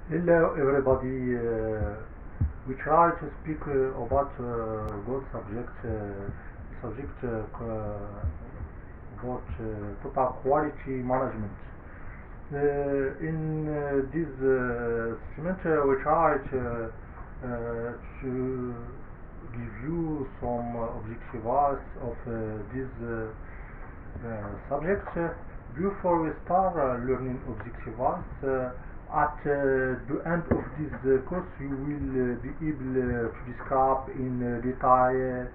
Hello everybody. We try to speak about good about total quality management. In this segment, we try to give you some objectives of this subject. Before we start learning objectives, at the end of this course, you will be able to describe in detail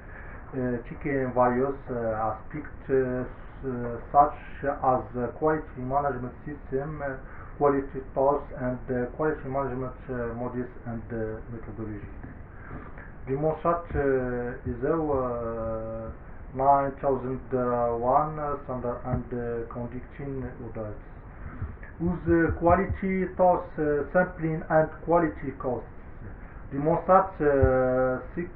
checking various aspects such as quality management system, quality tools, and quality management models and methodologies. Demonstrat ISO 9001 standard and conducting audits whose quality tools sampling and quality costs. Demonstrat Six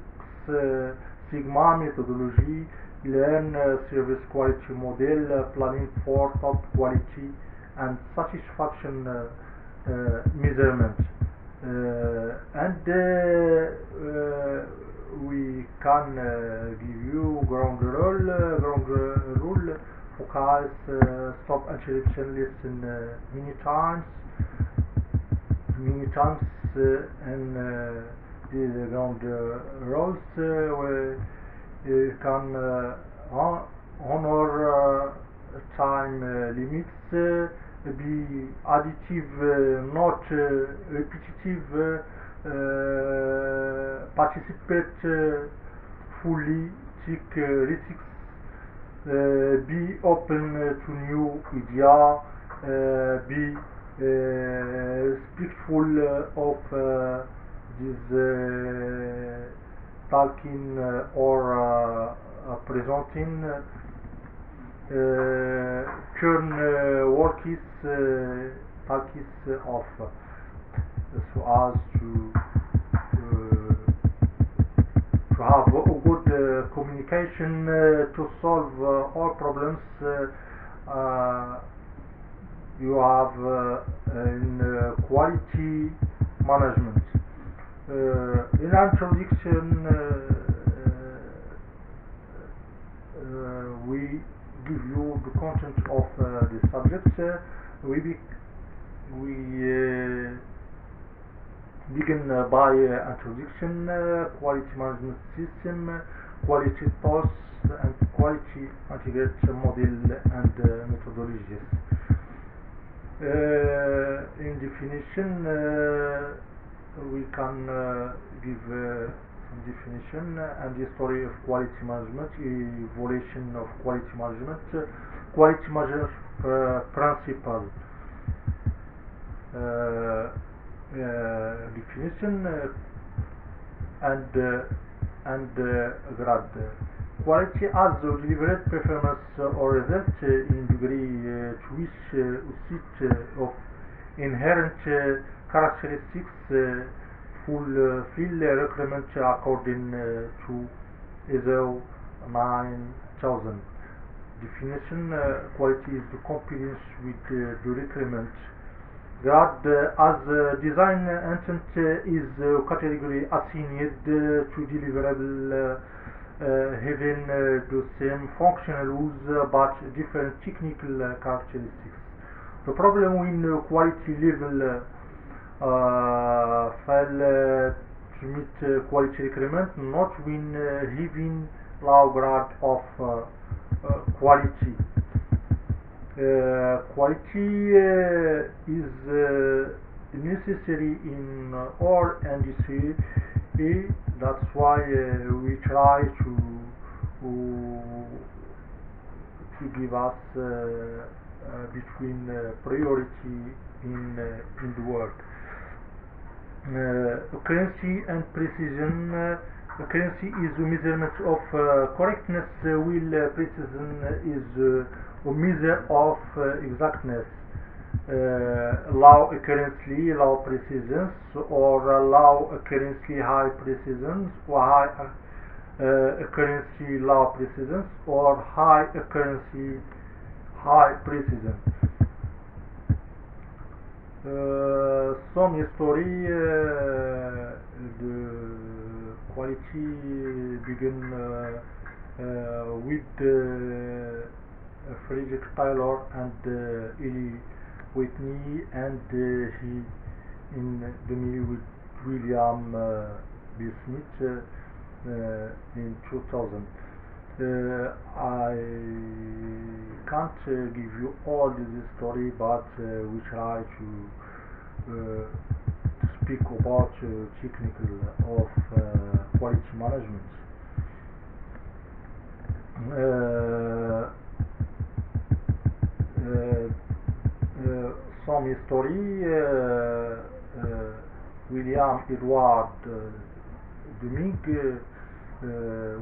Sigma methodology, learn service quality model, planning for top quality and satisfaction measurement. And we can give you ground rule, focus, stop interruption, listen many times, and the ground rules where you can honor time limits, be additive, not repetitive, participate fully, take risks, be open to new idea, be respectful of this talking or presenting. Turn workis talkis off so as to have a good communication to solve all problems you have in quality management. In introduction, we give you the content of the subject. We begin by introduction, quality management system, quality tools, and quality integration model and methodologies. In definition, we can give some definition and the story of quality management, evaluation of quality management, quality management principle. Definition and grade. Quality as delivered performance or result in degree to which set of inherent characteristics fulfill requirements according to ISO 9000. Definition: quality is the compliance with the requirement. Grade as design intent is category assigned to deliverable having the same functional rules but different technical characteristics. The problem when quality level fail to meet quality requirement, not when having low grade of quality. Quality is necessary in all industry. That's why we try to give us between priority in the work. Accuracy and precision. Accuracy is a measurement of correctness, while precision is a measure of exactness. Low accuracy, low precision, or low accuracy, high precision, or high accuracy, low precision, or high accuracy, high precision. some history. The quality began with Frederick Taylor and Eli Whitney, and he in the middle with William B. Smith in 2000. I can't give you all this story, but we try to speak about technical of quality management. Some history. William Edward Deming,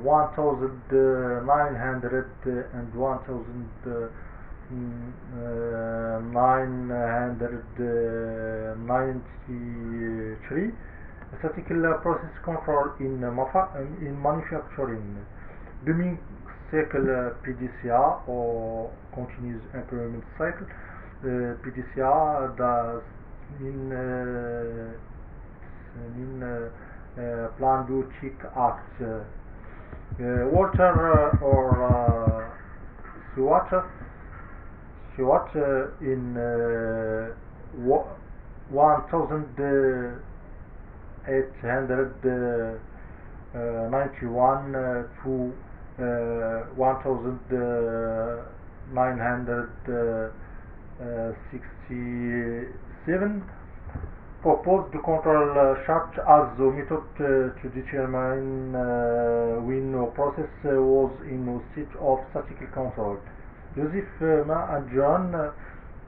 1900 and 1993, statistical process control in manufacturing. Deming cycle PDCA, or continuous improvement cycle. PDCA does mean plan, do, check, act. Walter or Stewart in 1891 to 1967 proposed the control chart as a method to determine when a process was in a state of statistical control. Joseph Ma and John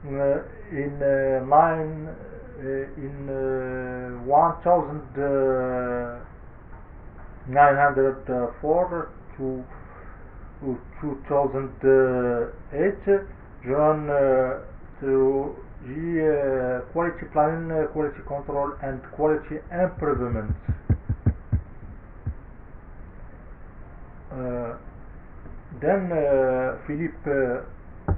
in 1904 to 2008, John through quality planning, quality control, and quality improvement. Then Philippe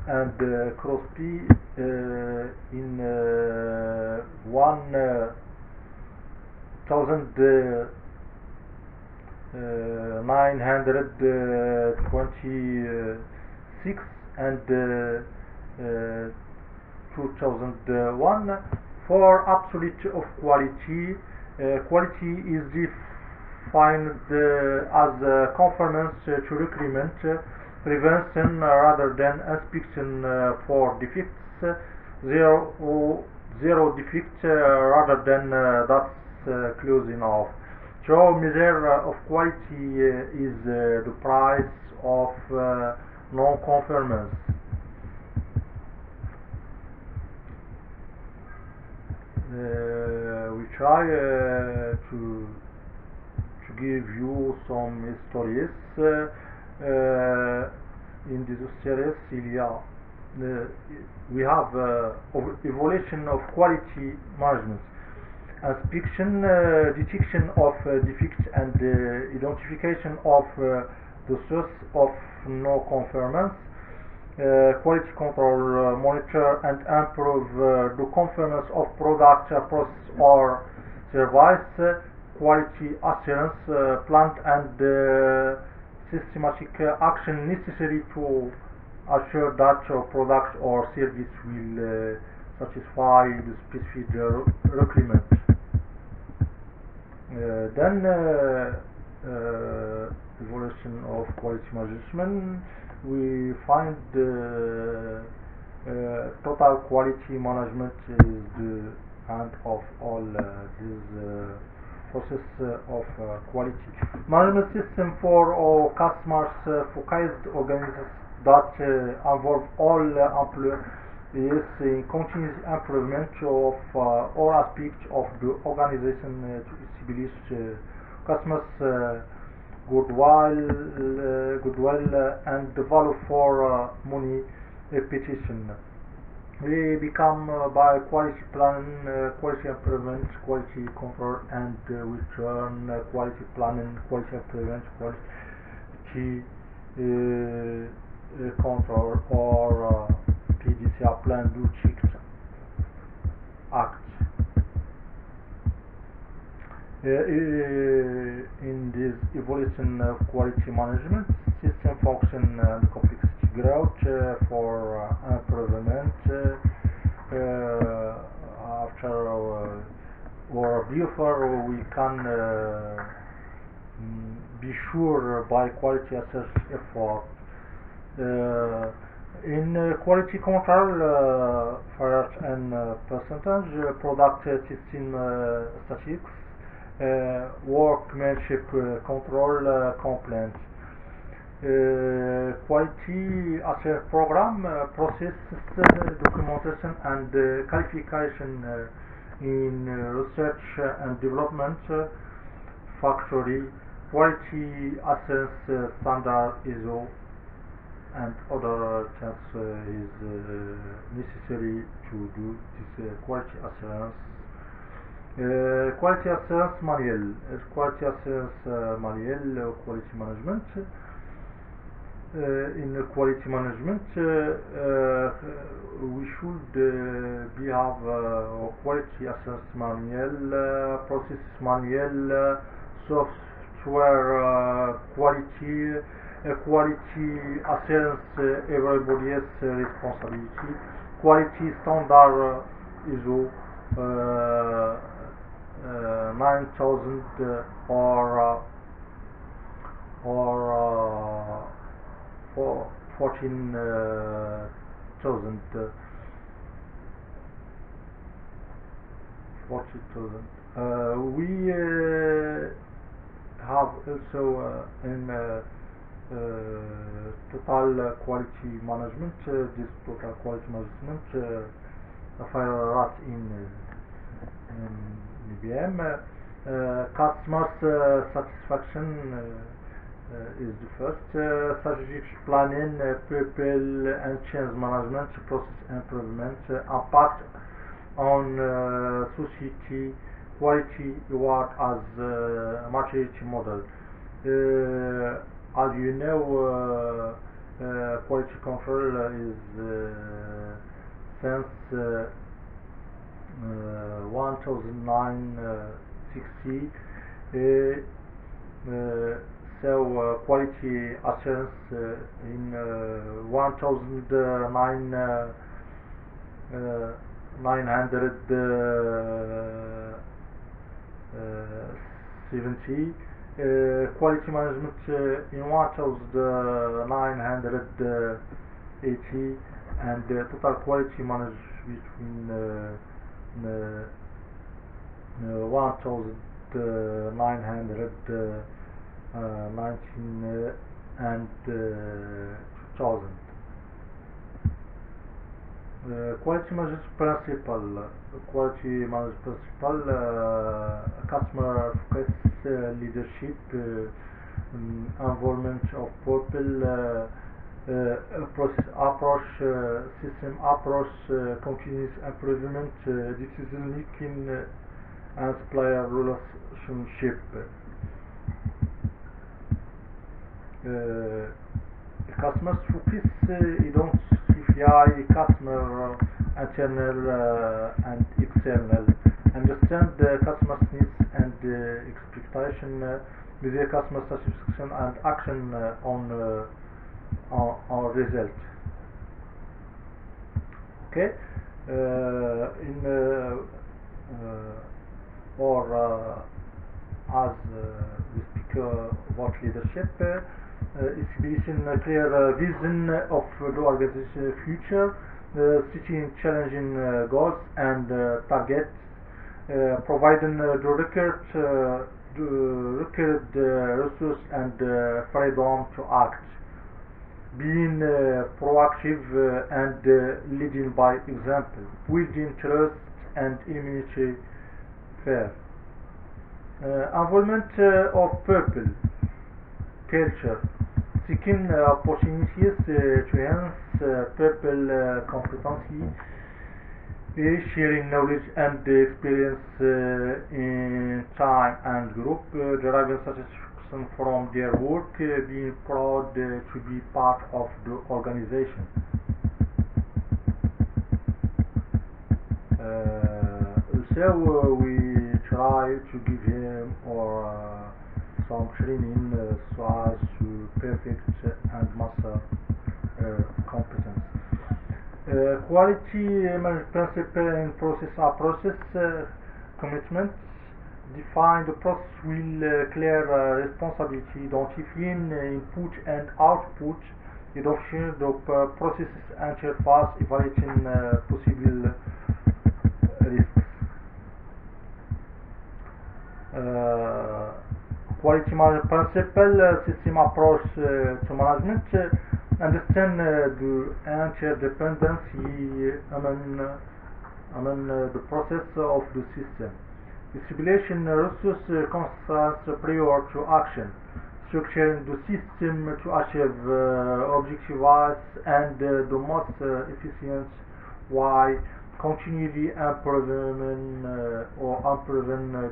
and Crosby in 1926 and 2001 for absolute of quality. Quality is defined as conformance to requirement, prevention rather than inspection for defects, zero defect rather than that's close enough. So measure of quality is the price of non-conformance. We try to give you some stories. In this series, we have evaluation of quality management, inspection, detection of defects, and identification of the source of non-conformance. Quality control, monitor and improve the conformance of product, process or service. Quality assurance, plant and systematic action necessary to assure that your product or service will satisfy the specific requirement. Then evaluation of quality management. We find total quality management is the end of all this process of quality management system for all customers, focused organizations that involve all employees in continuous improvement of all aspects of the organization to establish customers goodwill and the value for money repetition. We become by quality planning, quality improvement, quality control, and we turn quality planning, quality improvement, quality control, or PDCA, plan, do, check, act. In this evolution of quality management, system function and complexity growth for improvement after or before we can be sure by quality assess effort. In quality control, first and percentage, product testing statistics, workmanship control complaints, quality assurance program, process documentation and qualification in research and development factory, quality assurance standard ISO and other things is necessary to do this quality assurance. Quality assurance manual, quality assurance manual, quality management. In quality management, we should have a quality assurance manual, process manual, software quality. Quality assurance everybody's responsibility. Quality standard ISO 9000 or 14,000. 40,000. We have also in total quality management. This total quality management fire in IBM. Customer satisfaction is the first. Strategic planning, people and change management, process improvement, impact on society, quality reward as maturity model. As you know, quality control is since 1960. So quality assurance in 1970. Quality management in 1980, and total quality management between 1919 and 2000. Quality management principle. Quality management principle: customer focus, leadership, involvement of people, process approach, system approach, continuous improvement, decision making, and supplier relationship. Customer focus identify customer internal and external, understand the customer's needs and expectation, measure customer satisfaction and action on result. Okay, as we speak about leadership, establishing a clear vision of the organization's future, setting challenging goals and targets, providing the required resources and freedom to act, being proactive and leading by example, building trust and immunity fair. Involvement of people, culture, seeking opportunities to enhance people competency, sharing knowledge and experience in time and group, deriving satisfaction from their work, being proud to be part of the organization. Also, we try to give him some training so as to perfect and master competence. Quality management principle in process are process commitments. Define the process with clear responsibility, identifying input and output, identifying the process interface, evaluating possible risks. Quality management principle, system approach to management, understand the interdependency among the process of the system. Establishing resource constraints prior to action, structuring the system to achieve objectives and the most efficient while continually improving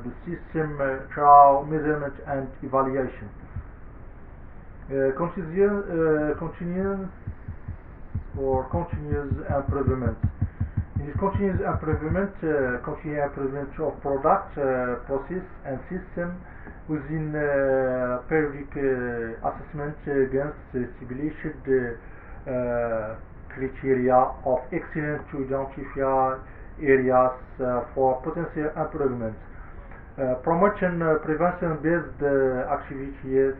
the system through measurement and evaluation. Continuous improvement. In this continuous improvement of product, process and system within periodic assessment against established criteria of excellence to identify areas for potential improvement. Promotion prevention-based activities,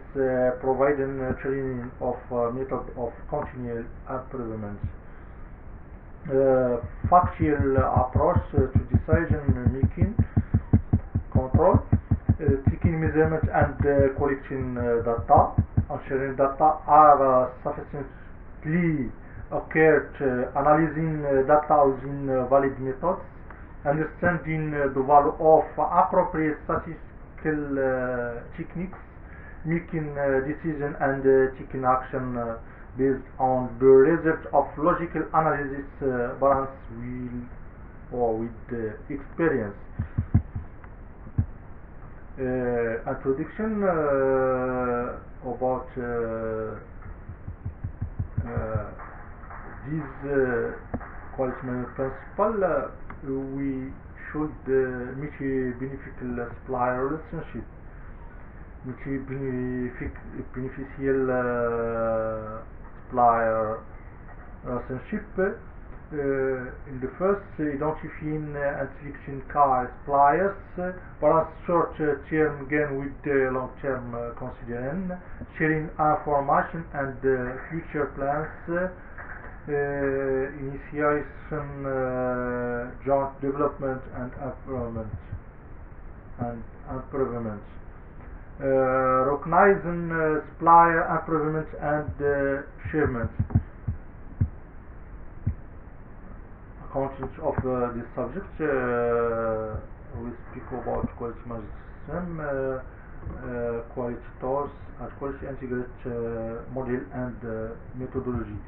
providing training of method of continual improvement. Factual approach to decision-making control, taking measurement and collecting data, ensuring data are sufficiently accurate, analyzing data using valid methods, understanding the value of appropriate statistical techniques, making decisions and taking action based on the result of logical analysis balance with experience. Introduction about this quality management principle. We should mutually beneficial supplier relationship, mutually beneficial supplier relationship. In the first, identifying and selecting key suppliers, balance short-term gain with long-term consideration, sharing information and future plans, initiation, joint development and improvement. Recognizing supplier improvement and achievement. Content of this subject, we speak about quality management system, quality tools, and quality integrated model and methodology.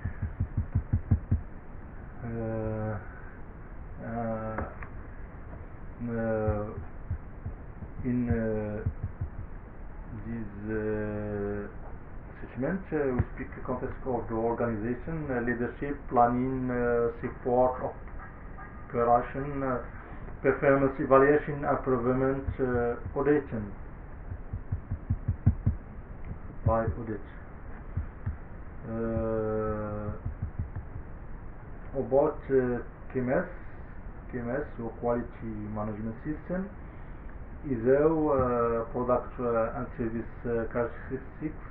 In this segment, we speak the context of the organization, leadership, planning, support, operation, performance evaluation, improvement, auditing by audit. About KMS, or Quality Management System, ISO, Product and Service Characteristics,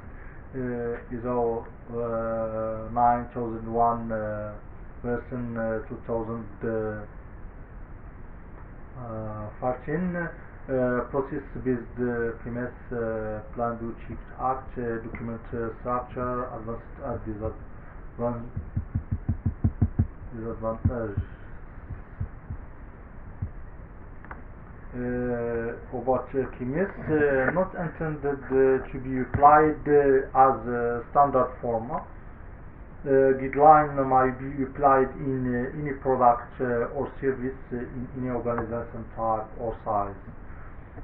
ISO 9001 version 2013, process-based KMS, Plan, Do, Check, Act, document structure, advanced disadvantage. About KMS, not intended to be applied as a standard format. Guideline might be applied in any product or service in any organization type or size.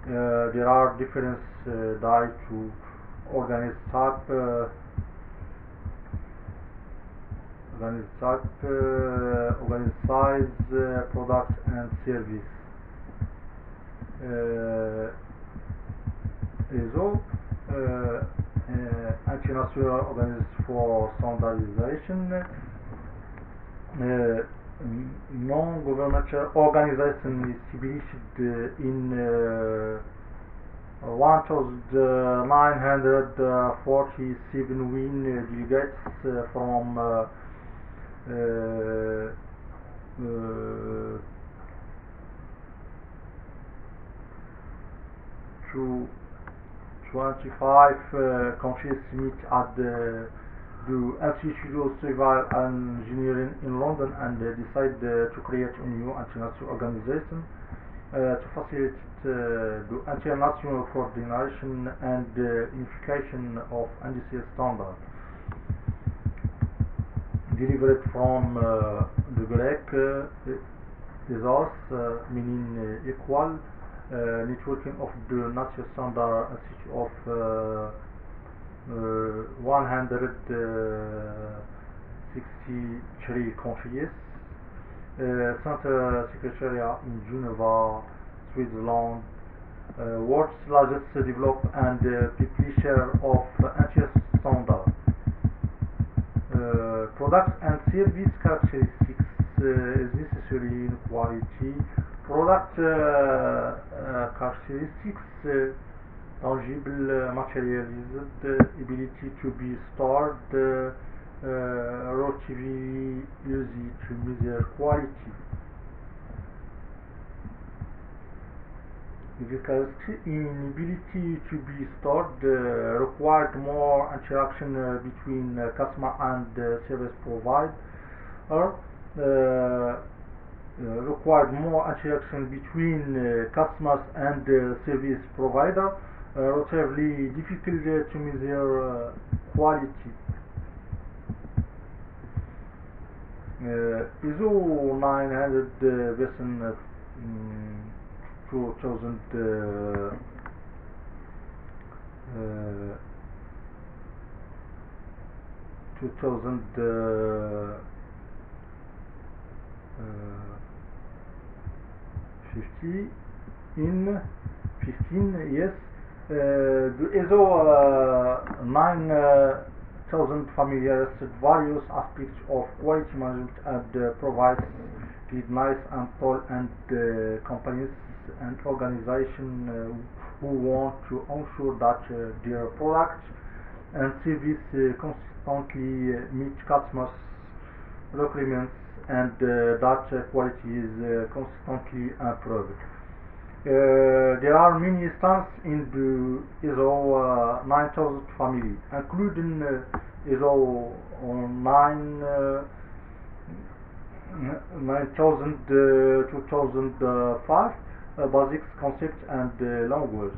There are different types to organize type, organize size, product and service. ISO international organization for standardization, non-governmental organization established in 1947 win delegates from to 25 countries meet at the Institute of Civil Engineering in London and decide to create a new international organization to facilitate the international coordination and unification of industrial standards. Derived from the Greek ethos, meaning equal, networking of the national standard Institute of 163 countries, Center Secretariat in Geneva, Switzerland, world's largest developer and publisher of international standards. Products and service characteristics is necessary in quality. Product characteristics, tangible, materialized, ability to be stored, relatively easy to measure quality. Because inability to be stored required more interaction between customer and service provider, required more interaction between customers and service provider, relatively difficult to measure quality. ISO 900 version 2000 50 in 15, yes. The ISO 9000 familiarizes various aspects of quality management and provides guidelines and tools and companies and organizations who want to ensure that their products and service consistently meet customers' requirements and that quality is consistently improved. There are many standards in the ISO 9000 family, including ISO 9000 2005, basics, concepts and language.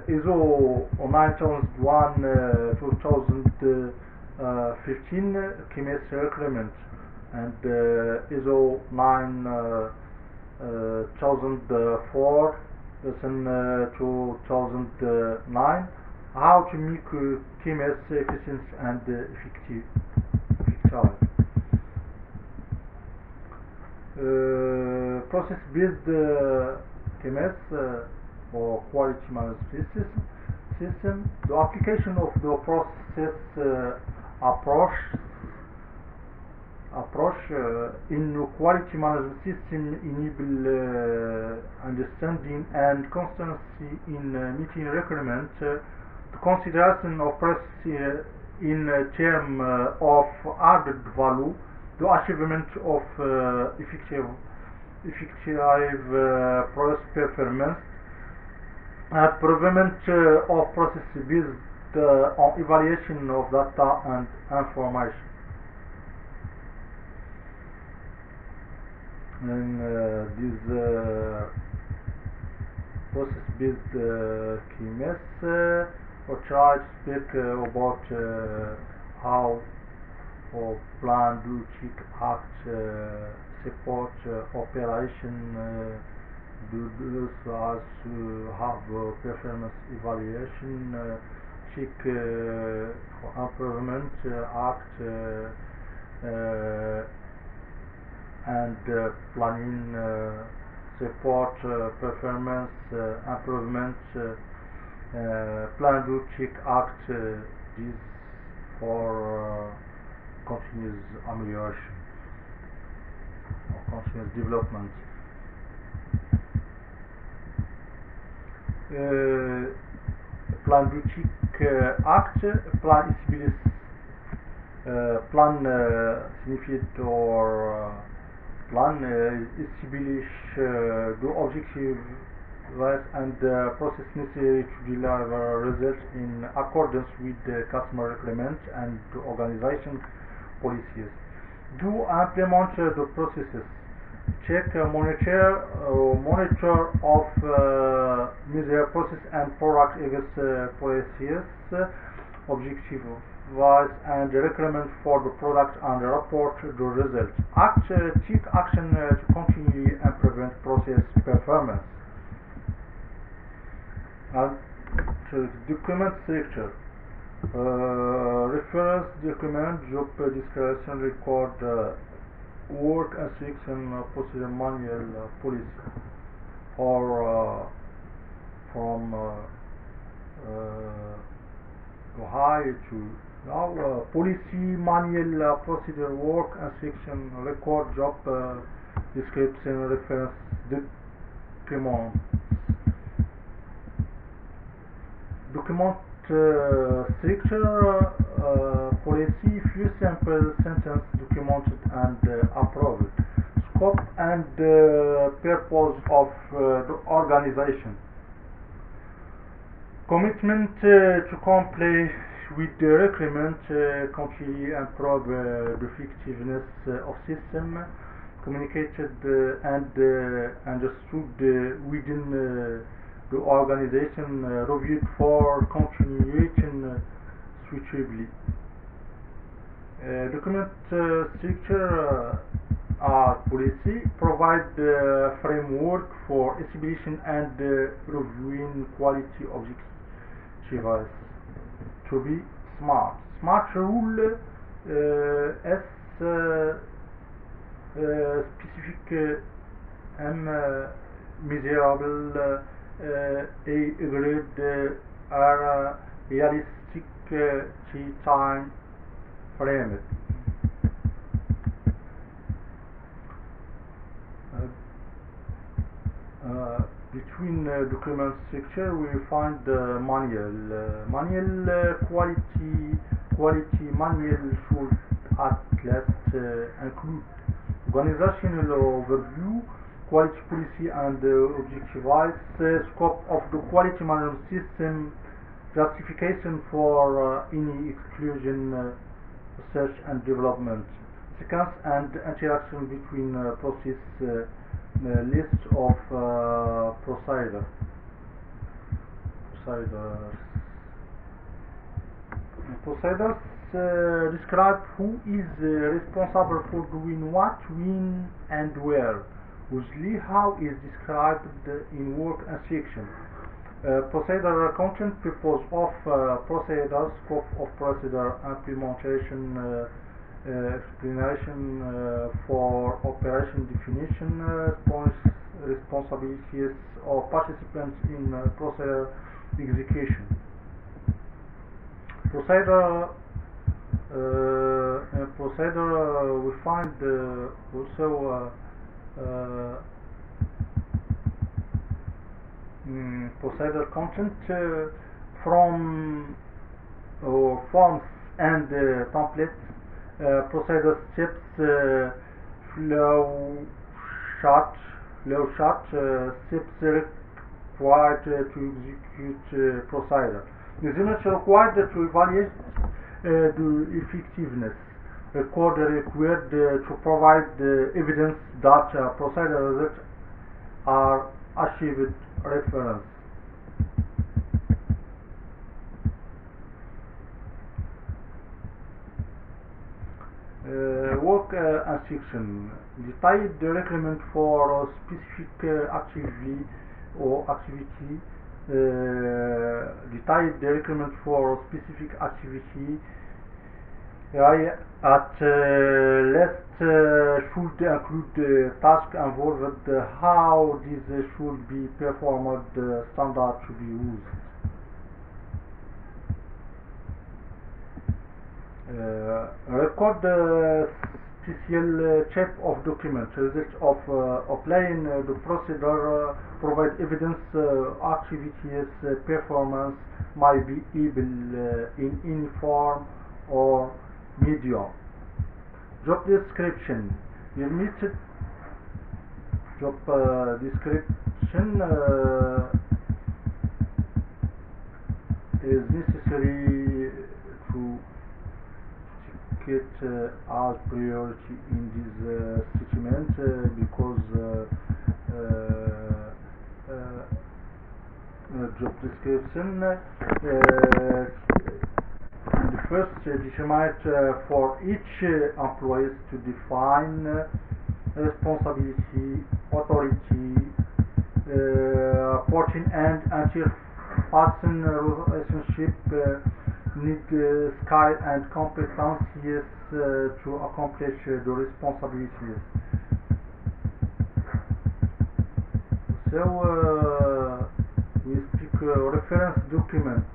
ISO 9001 2015 chemistry requirement, and ISO 9004 2009, how to make chemistry efficient and effective. Process-based TMS or quality management system. The application of the process approach in quality management system enable understanding and consistency in meeting requirements. The consideration of process in terms of added value, the achievement of effective process performance, improvement of process based on evaluation of data and information. And this process-based KMS or try to speak about how or plan, do, check, act, support, operation, do this as to have performance evaluation, check for improvement, act, and planning, support, performance, improvement, Plan, do, check, act. This for continuous amelioration or continuous development. Plan, do, check, act. Plan is plan signified or plan establish the objective and process necessary to deliver results in accordance with the customer requirements and the organization policies. Do implement the processes. Check, monitor of measure process and product against policies, objective and the requirement for the product and report the results. Take action to continue and prevent process performance. And document structure. Reference document, job description, record, work instruction, procedure manual, policy, or from high to now policy manual, procedure, work instruction, record, job description, reference document. Document structure, policy, few simple sentence documented and approved. Scope and purpose of the organization. Commitment to comply with the requirement, continue and improve the effectiveness of system, communicated and understood within the organization, reviewed for continuation suitably. Document structure policy provide framework for establishing and reviewing quality objectives. To be smart. Smart rule S specific M measurable A grade R realistic T time frame. Between document structure we find manual quality manual should at least include organizational overview, quality policy and objectivize scope of the quality management system, justification for any exclusion, research and development, sequence and interaction between process, list of procedures. Procedures describe who is responsible for doing what, when and where. Usually how is described in work instruction. Procedure content, purpose of procedure, scope of procedure, implementation, explanation for operation definition, responsibilities of participants in procedure execution. Procedure we find also procedure content from forms and templates, procedure steps, flow chart, steps required to execute procedure. The units required to evaluate the effectiveness, record required to provide evidence that procedure results are achieved. Reference. Work instruction. Detailed requirement for specific activity or activity. Detailed requirement for specific activity. At least should include task involved, how this should be performed, standard to be used. Record special type of document. Result of applying the procedure provide evidence activities performance might be able in any form or medium. Job description. Limited job description is necessary to get as priority in this statement because job description the first determined for each employee to define responsibility, authority, portion and interperson relationship, need skill and competencies to accomplish the responsibilities. So we speak reference document.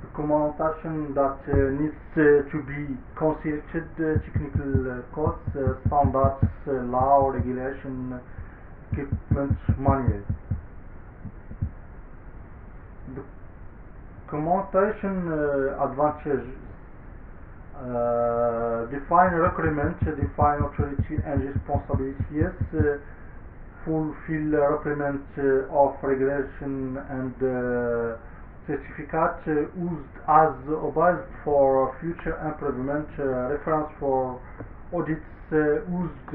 Documentation that needs to be considered technical codes, standards, law, regulation, equipment manual. Documentation advantages. Define requirement, define authority and responsibilities, fulfill requirement of regulation and certificate used as a base for future improvement, reference for audits used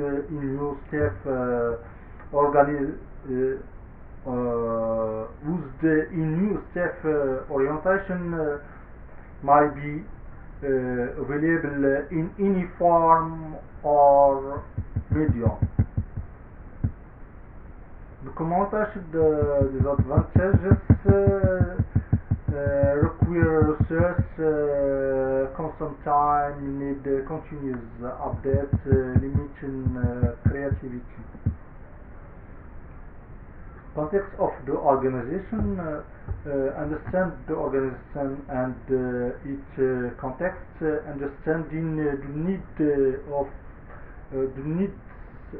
in new step orientation might be available in any form or medium. Documentation disadvantages require research, consume time, need continuous update, limiting creativity. Context of the organization. Understand the organization and its context, understanding the needs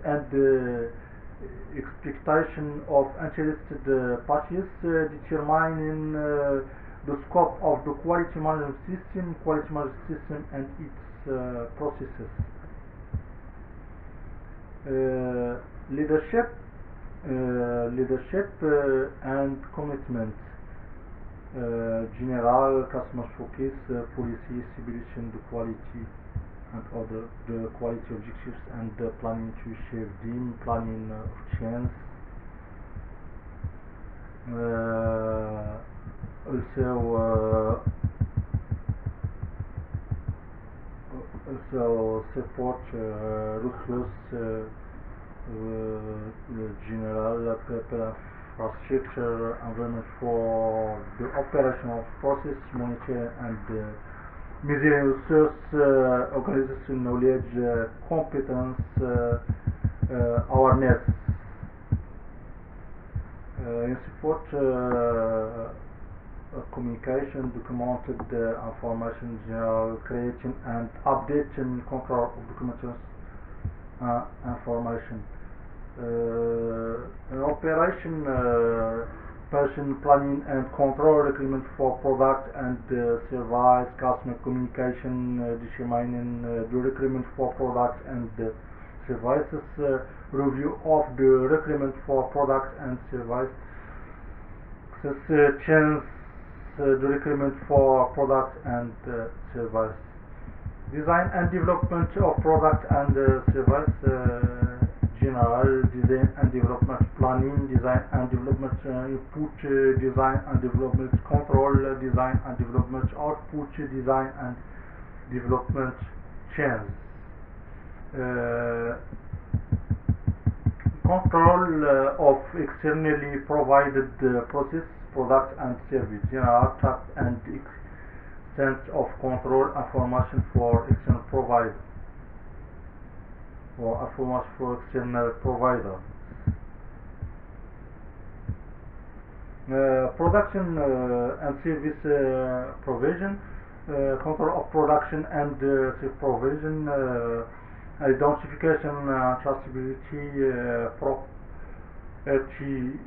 and expectation of interested parties, determining the scope of the quality management system and its processes. Leadership and commitment. General customer focus, policy, stabilization, the quality and other the quality objectives and planning to achieve them, planning of change. Also support resource general infrastructure environment for the operational process, monitor and measuring resource, organization knowledge, competence, awareness. In support communication, documented information, general creation and updating control of documentation information. Operation person planning and control requirement for product and service, customer communication, determining the requirement for products and services, review of the requirement for products and services, change the requirement for product and service. Design and development of product and service, general design and development, planning, design and development, input, design and development, control, design and development, output, design and development, change. Control of externally provided process, product and service, general task and extent of control information for external provider or information for external provider. Production and service provision. control of production and supervision, identification, traceability, property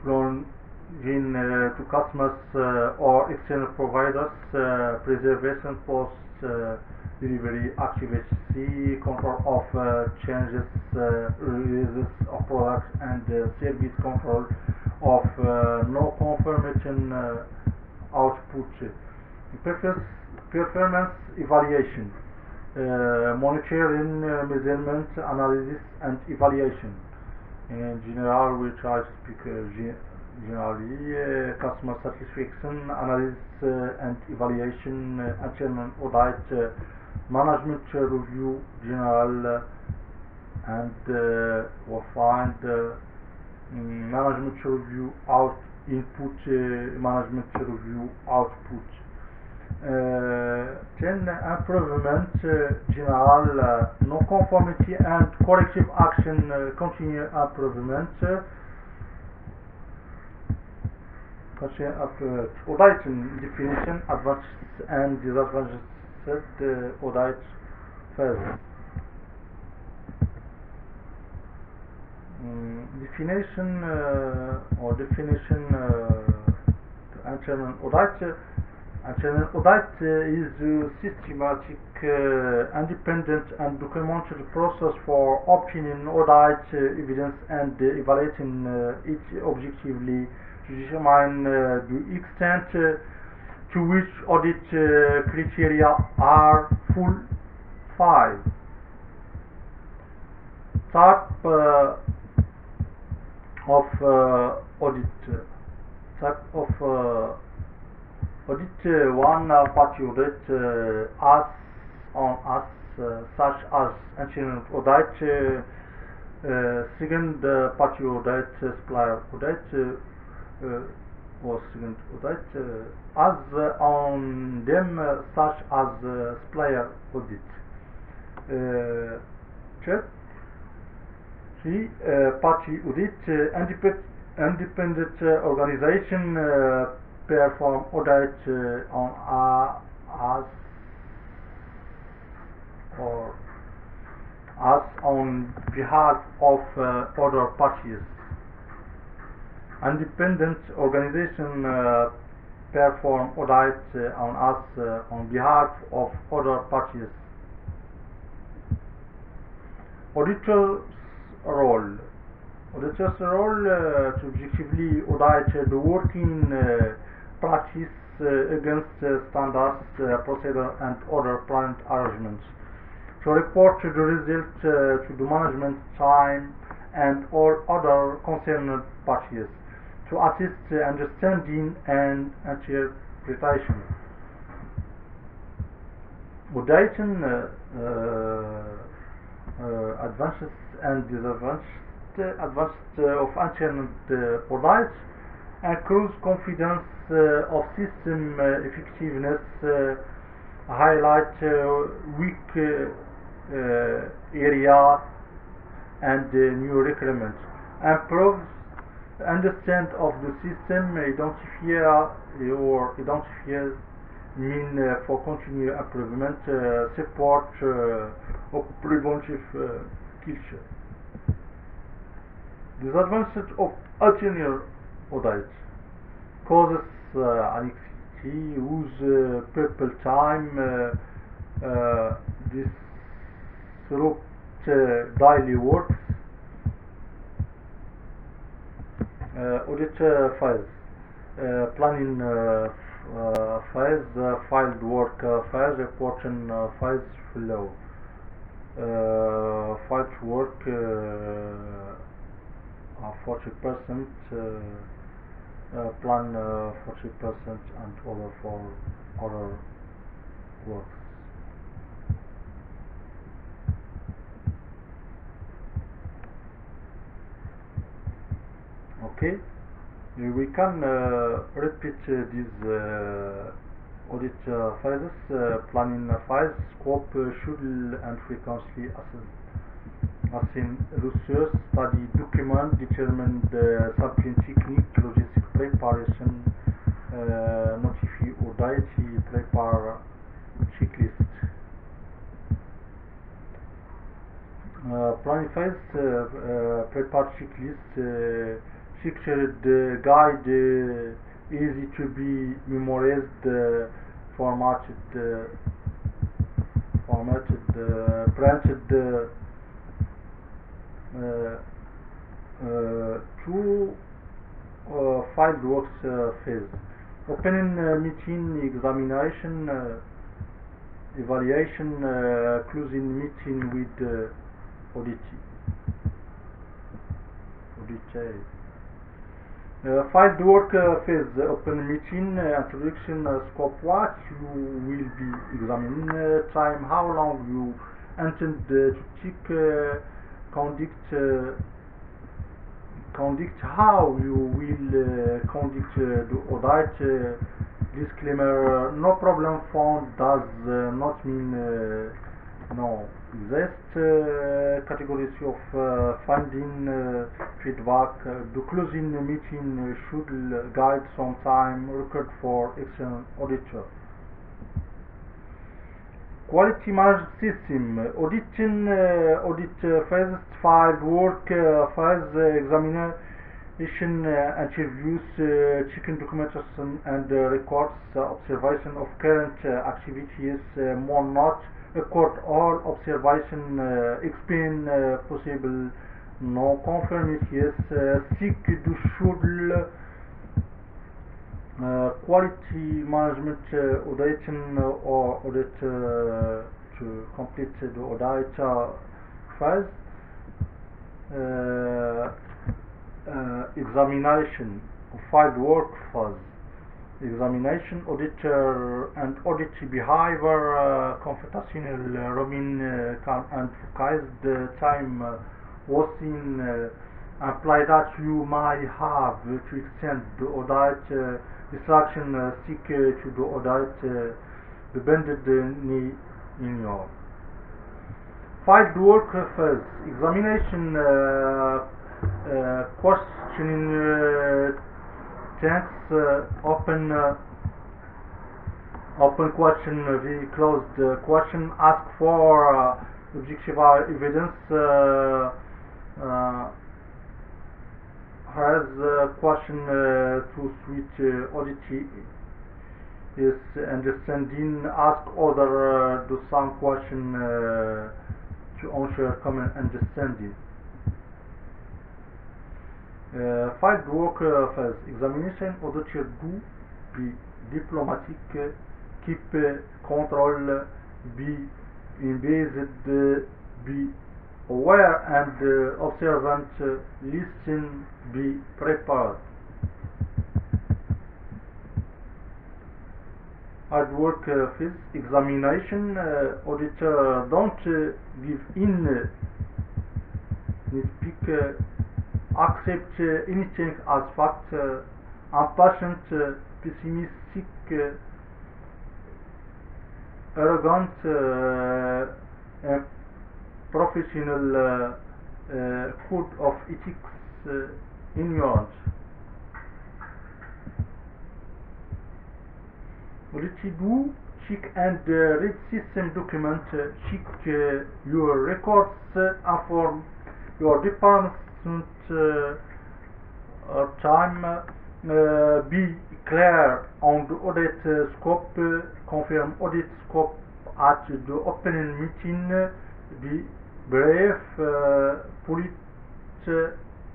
loan to customers or external providers, preservation post delivery activity, control of changes, releases of products, and service control of non-conformation output. Performance evaluation, monitoring, measurement, analysis, and evaluation. In general, we try to speak generally, customer satisfaction, analysis and evaluation, internal audit, management review, general and or find management review out input, management review output. 10 improvement, general, non-conformity and corrective action, continue improvement. Audit definition, advantages and disadvantages, audit phase. Definition or definition internal audit. Internal audit is a systematic, independent and documented process for obtaining audit evidence and evaluating it objectively to determine the extent to which audit criteria are fulfilled. Type of audit. Type of audit. One party audit such as internal audit. Second party audit, supplier audit, or second audit, as on them such as supplier audit. Third, party audit, independent organization perform audit on behalf of other parties. Independent organization perform audit on behalf of other parties. Auditor's role. Auditor's role to objectively audit the working practice against standards, procedure, and other plant arrangements. To report the result to the management team and all other concerned parties. To assist understanding and interpretation. Auditing advantages and disadvantages. Advantages of internal audit increase confidence of system effectiveness, highlight weak area and new requirements, improve understand of the system, identify mean for continued improvement, support of preventive culture. Disadvantage of internal audit causes anxiety, use people time, disrupt daily works. Audit phase, planning phase, field work phase, reporting phase, flow. Field work 40%, plan 40%, and other for other works. Okay, we can repeat these audit phases. Planning phase, scope, schedule, and frequently assign resource, study, document, determine the sampling technique, logistic preparation, notify audit, Planning phase, prepare checklist, structured guide, easy to be memorized, printed, two filed works phase. Opening meeting, examination, evaluation, closing meeting with auditee. Filed work phase, open meeting, introduction, scope, what you will be examining, time, how long you intend to check, conduct, how you will conduct the audit, disclaimer, no problem found does not mean no exist, categories of finding, feedback, the closing meeting should guide some time record for external auditor. Quality management system, auditing, audit phase, filed work phase, examination, interviews, checking documentation and records, observation of current activities, more not record all observation, explain possible no conformities, seek the should quality management auditing or audit to complete the audit phase. Examination of filed work phase. Examination, auditor and audit behavior, computational roaming and focused time was in imply that you might have to extend the audit distraction seek to the audit depended in your filed work phase. Examination, questioning, tanks, open question, the closed question, ask for objective evidence, has question to switch audit is understanding, ask other do some question to ensure common understanding. Filed work phase. Examination, auditor do be diplomatic, keep control, be engaged, be aware and observant, listen, be prepared. Hard work phase. Examination, auditor don't give in, nitpick, accept anything as fact, impatient, pessimistic, arrogant, professional, code of ethics, ignorant. Audit do check and read system document, check your records, inform your department time, be clear on the audit scope, confirm audit scope at the opening meeting, be brief, polite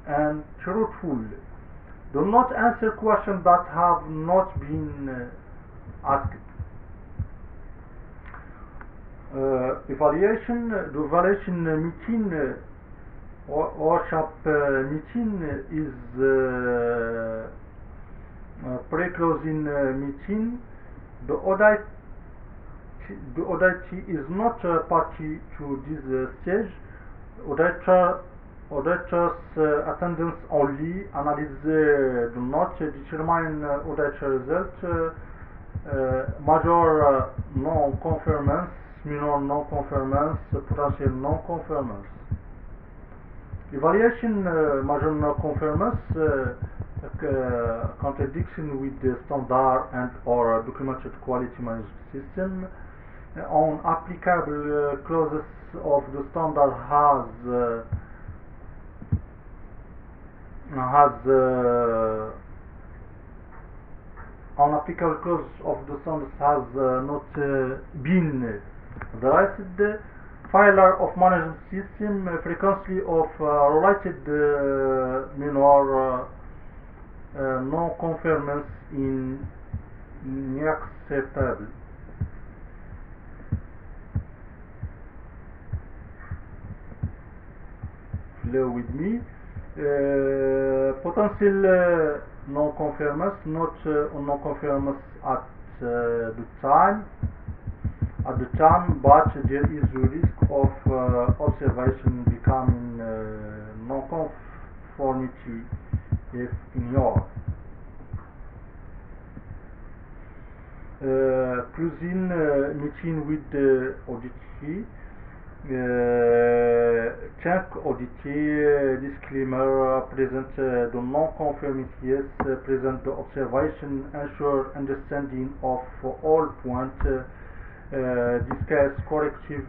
and truthful. Do not answer questions that have not been asked. Evaluation, the evaluation meeting, workshop meeting is pre-closing meeting. The auditee is not a party to this stage. Auditors attendance only. Analysis do not determine audit result. Major non-conformance, minor non-conformance, potential non-conformance. Evaluation, major non-conformance, contradiction with the standard and or documented quality management system. on applicable clauses of the standard unapplicable clause of the standards has not been addressed. Failure of management system, frequency of related minor non-conformance in unacceptable. Flow with me. Potential non-conformance, not non-conformance at the time, but there is a risk of observation becoming non-conformity if ignored. Closing meeting with the auditee. Check auditee disclaimer present the non-conformities, present the observation, ensure understanding of all points, discuss corrective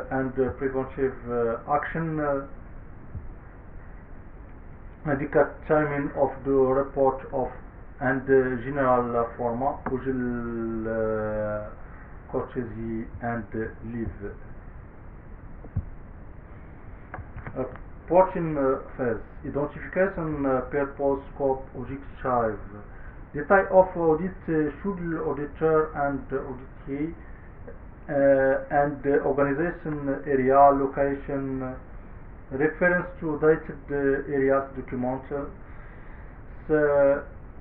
and preventive action, indicate timing of the report of and general format, usual courtesy and leave. Reporting phase: identification, purpose, scope, objective. The type of audit should auditor and auditee, and organization, area, location, reference to dated areas documents,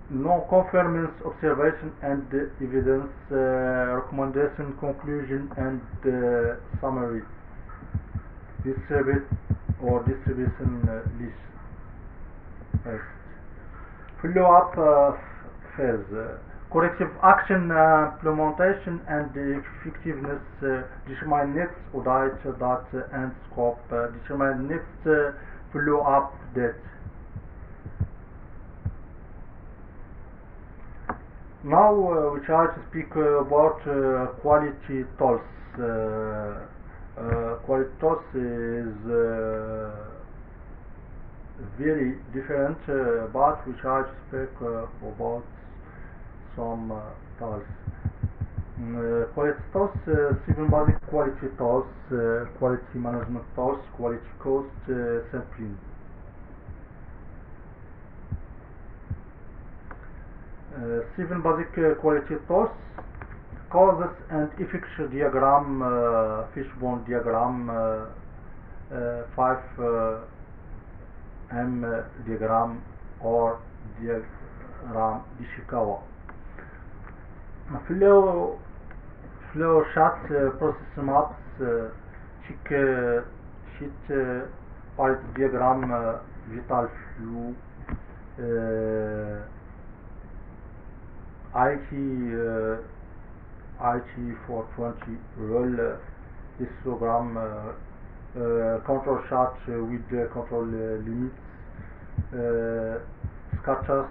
non-conformance observation and evidence, recommendation, conclusion and summary, distribute or distribution list. Follow-up phase: corrective action, implementation and effectiveness, determine next audit date and scope, determine next follow-up date. Now we try to speak about quality tools. Quality tools is very different, but we try to speak about some tools. Quality tools: 7 basic quality tools, quality management tools, quality cost sampling. 7 basic quality tools: causes and effects diagram, fishbone diagram, 5M diagram or diagram Ishikawa. Flow chart, process maps, check sheet, pilot diagram, vital flow, IT 420 role, histogram, control chart with control limits, scatters,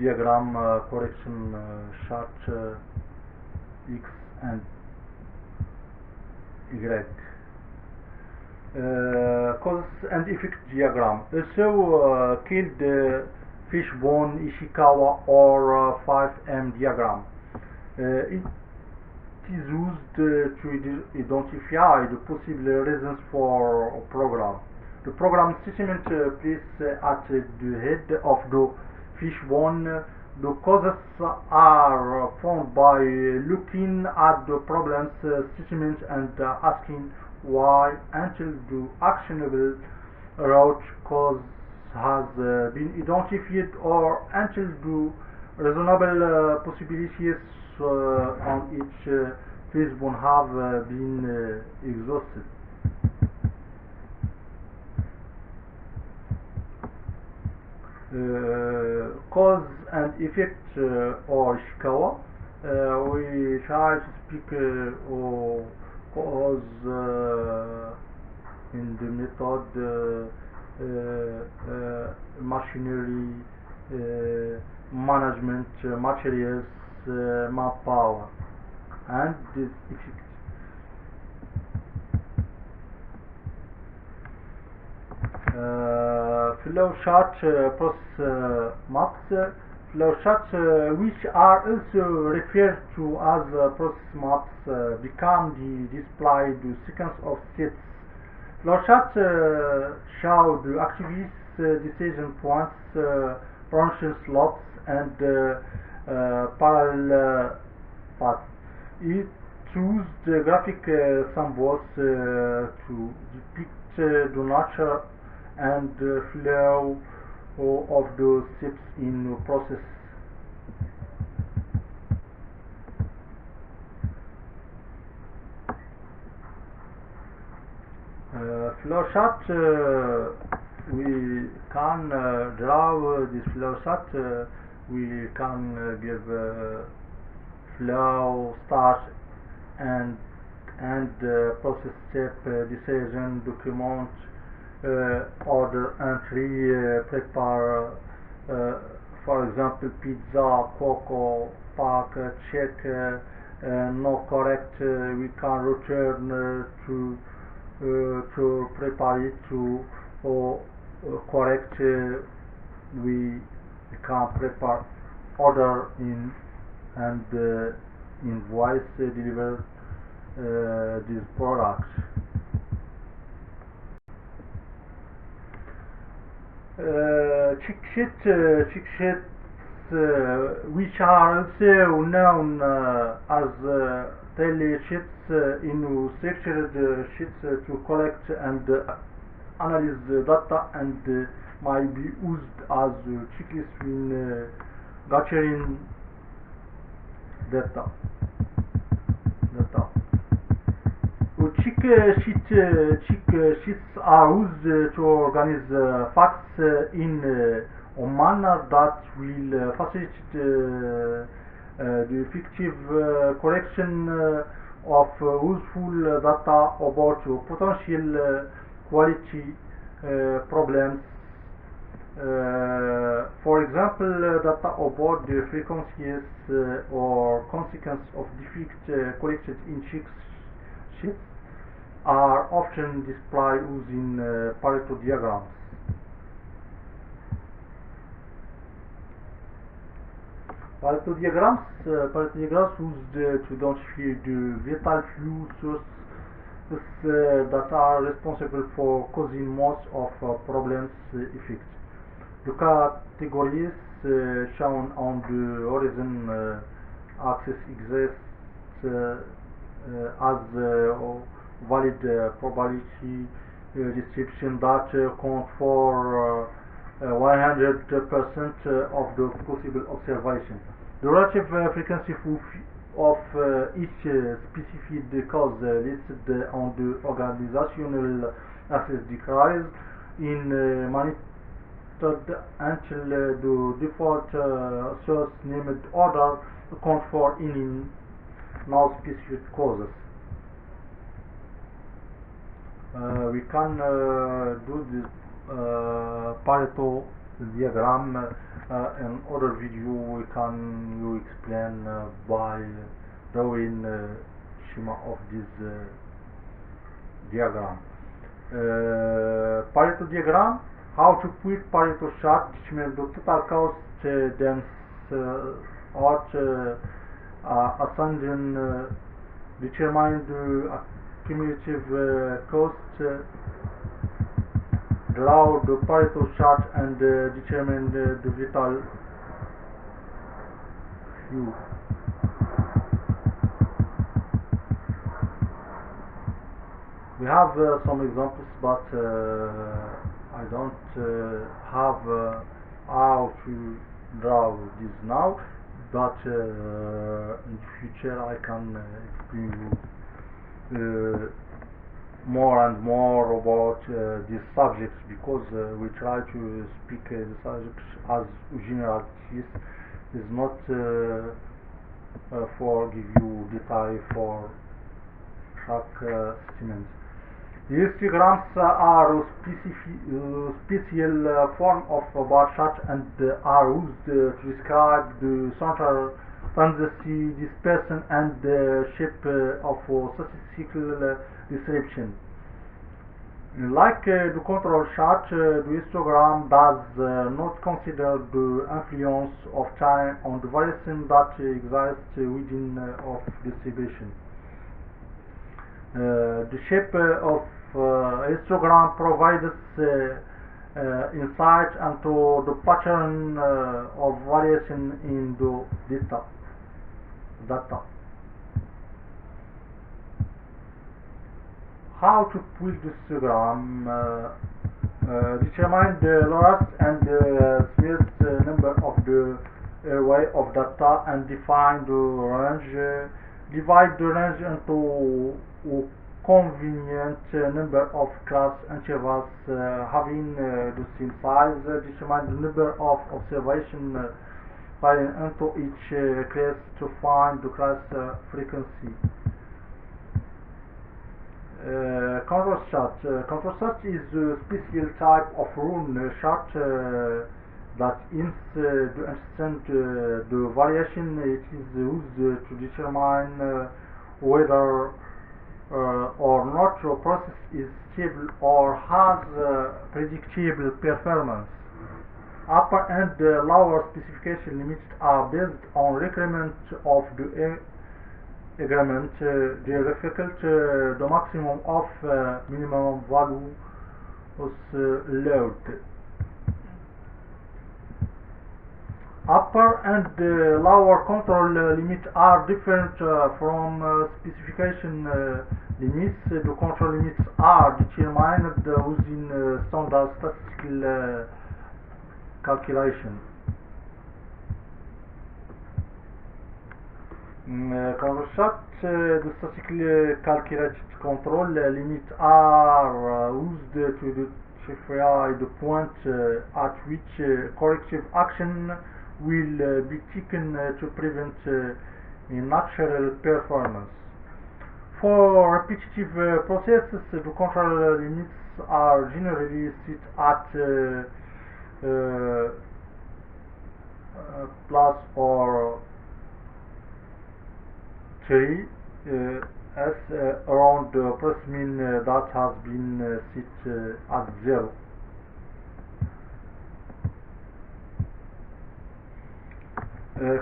diagram, correction chart, X and Y. Cause and effect diagram. Also killed fishbone Ishikawa or 5M diagram. It is used to identify the possible reasons for a program. The program statement placed at the head of the fishbone. The causes are found by looking at the problem's statement and asking why until the actionable route cause has been identified or until the reasonable possibilities on each fishbone have been exhausted. Cause and effect or Ishikawa. We try to speak cause in the method machinery, management, materials, manpower, and this effect. Flowchart process maps. Flowcharts, which are also referred to as process maps, become the displayed sequence of steps. Flowcharts show the activities, decision points, branching slopes, and parallel paths. It uses the graphic symbols to depict the nature and flow of the steps in the process. Flowchart, we can draw this flowchart. We can give flow, start, and process step, decision, document, order entry, prepare, for example, pizza, cocoa, pack, check, no correct, we can return to prepare it to correct, we can prepare order in and invoice deliver this product. Check sheets, which are also known as tally sheets, in structured sheets to collect and analyze data and might be used as checklists when gathering data. Check sheets are used to organize facts in a manner that will facilitate the effective correction of useful data about potential quality problems. For example, data about the frequencies or consequence of defects collected in check sheets are often displayed using Pareto diagrams. Pareto diagrams used to identify the vital few sources that are responsible for causing most of problems effects. The categories shown on the horizon axis exist as valid probability distribution that account for 100% of the possible observations. The relative frequency of each specified cause listed on the organizational axis decreases in magnitude until the default source named order account for any non-specific causes. We can do this Pareto diagram in other video. We can explain by drawing schema of this diagram. Pareto diagram, how to put Pareto chart determine the total cost, then out ascending determine the cumulative cost, draw the Pareto chart and determine the vital few. We have some examples, but I don't have how to draw this now, but in the future I can explain you more and more about these subjects, because we try to speak the subjects as generalities. Is not for give you detail for track statements. The histograms are a special form of bar chart and are used to describe the center tendency, dispersion, and shape of statistical description. Like the control chart, the histogram does not consider the influence of time on the variation that exists within of distribution. The shape of histogram provides insight into the pattern of variation in the data. How to build the histogram? Determine the lowest and the smallest number of the array of data and define the range. Divide the range into a convenient number of class intervals having the same size. Determine the number of observations falling into each class to find the class frequency. Control chart. Control chart is a special type of rune chart that aims to understand the variation. It is used to determine whether or not a process is stable or has predictable performance. Upper and lower specification limits are based on requirement of the agreement. They reflect the maximum of minimum value allowed. Upper and lower control limits are different from specification limits. The control limits are determined using standard statistical calculation. Control chart. The statistically calculated control limits are used to decipher the point at which corrective action will be taken to prevent unnatural performance. For repetitive processes, the control limits are generally set at plus or 3 as around the plus mean that has been set at 0.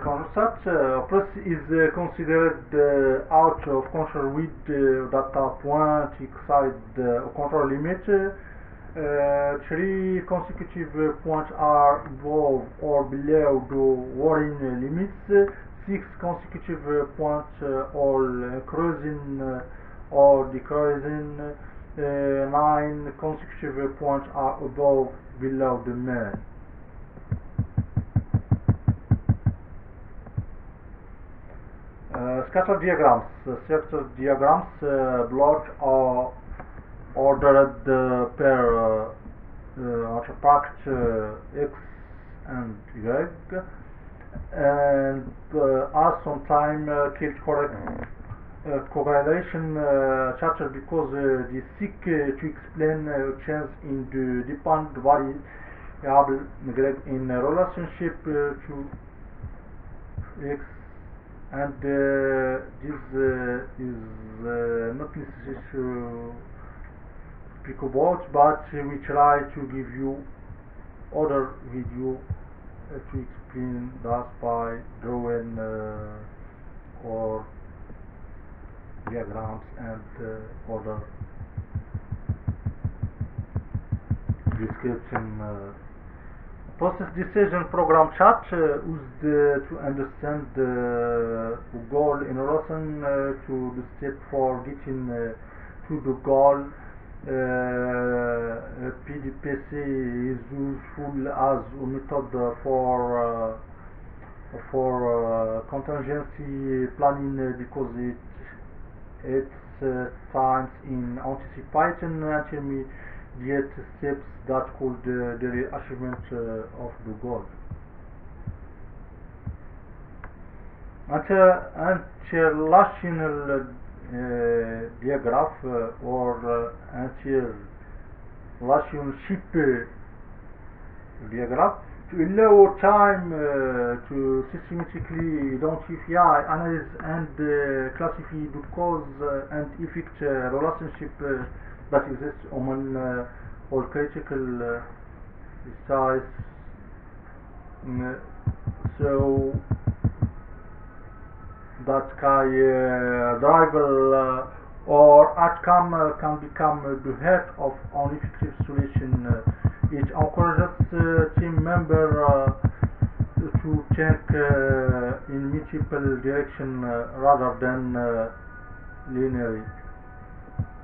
Concept plus is considered out of control with data point exceed control limit. 3 consecutive points are above or below the warning limits. 6 consecutive points all increasing or decreasing. 9 consecutive points are above below the mean. Scatter diagrams. Scatter diagrams block are ordered per artifact X and Y, and are sometimes killed correct correlation chapter because they seek to explain change in the dependent variable in relationship to X, and this is not necessary to speak about, but we try to give you other video to explain that by drawing or diagrams and other description. Process decision program chart used to understand the goal in relation to the step for getting to the goal. PDPC is useful as a method for contingency planning because it's science in anticipating intermediate steps that could delay achievement of the goal. International diagraph or interrelationship diagram to allow time to systematically identify, analyze, and classify the cause and effect relationship that exists among all critical sites. So that driver or outcome can become the head of an effective solution. It encourages team member to think in multiple directions rather than linearly.